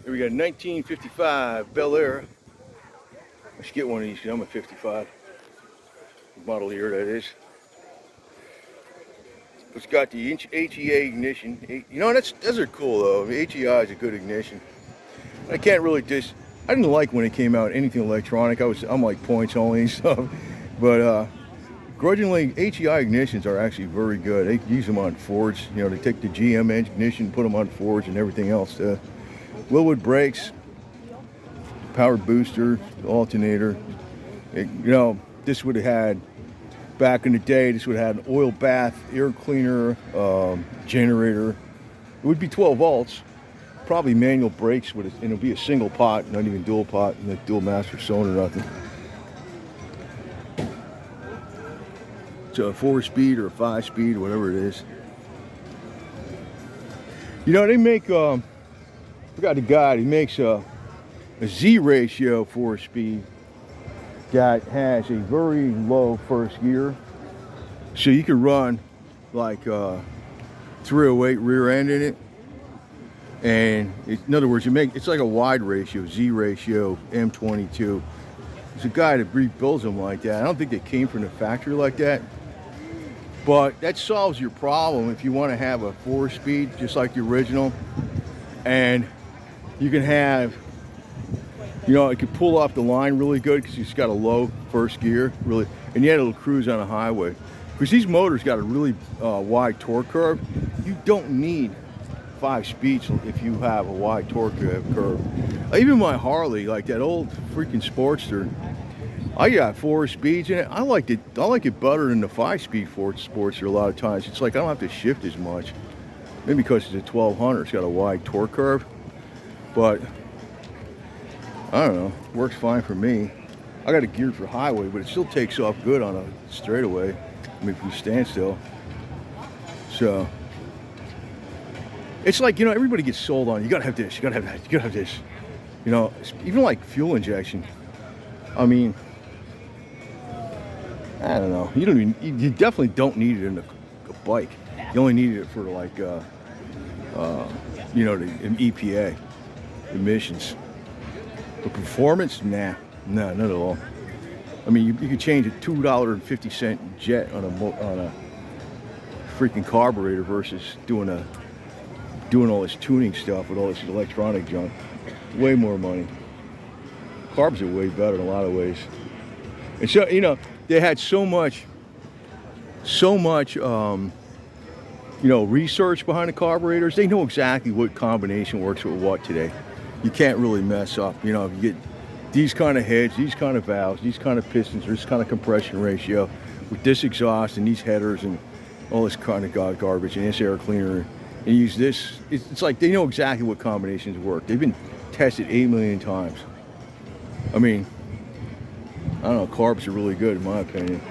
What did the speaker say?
Here we got a 1955 Belair. I should get one of these because I'm a 55 model year, that is. It's got the HEA ignition. You know, those are cool though. I mean, HEI is a good ignition. I can't really I didn't like when it came out anything electronic. I'm like points only and stuff. But grudgingly, HEI ignitions are actually very good. They use them on Fords. You know, they take the GM ignition, put them on Fords and everything else. Willwood brakes, power booster, alternator. You know, this would have had, back in the day, this would have had an oil bath, air cleaner, generator. It would be 12 volts. Probably manual brakes, and it would be a single pot, not even dual pot, like dual master cylinder or nothing. It's a 4-speed or a 5-speed, whatever it is. You know, they make, I forgot the guy, he makes a Z ratio 4-speed that has a very low first gear. So you can run like 308 rear end in it. And in other words, it's like a wide ratio, Z ratio, M22. There's a guy that rebuilds them like that. I don't think they came from the factory like that. But that solves your problem if you want to have a 4-speed, just like the original. And you can have, you know, it can pull off the line really good because it's got a low first gear, really, and yet it'll cruise on a highway. Because these motors got a really wide torque curve. You don't need 5 speeds if you have a wide torque curve. Even my Harley, like that old freaking Sportster, I got 4 speeds in it. I like it better than the 5-speed Sportster a lot of times. It's like I don't have to shift as much. Maybe because it's a 1200, it's got a wide torque curve. But I don't know, works fine for me. I got it geared for highway, but it still takes off good on a straightaway. I mean, if you stand still. So it's like, you know, everybody gets sold on, you gotta have this, you gotta have that, you gotta have this. You know, even like fuel injection. I mean, I don't know. You definitely don't need it in a bike. You only need it for like, you know, the EPA emissions. But performance, nah, not at all. I mean, you could change a $2.50 jet on a freaking carburetor versus doing all this tuning stuff with all this electronic junk. Way more money. Carbs are way better in a lot of ways. And so, you know, they had so much, you know, research behind the carburetors. They know exactly what combination works with what today. You can't really mess up. You know, if you get these kind of heads, these kind of valves, these kind of pistons, or this kind of compression ratio, with this exhaust and these headers and all this kind of garbage and this air cleaner, and use this, it's like they know exactly what combinations work. They've been tested 8 million times. I mean, I don't know, carbs are really good in my opinion.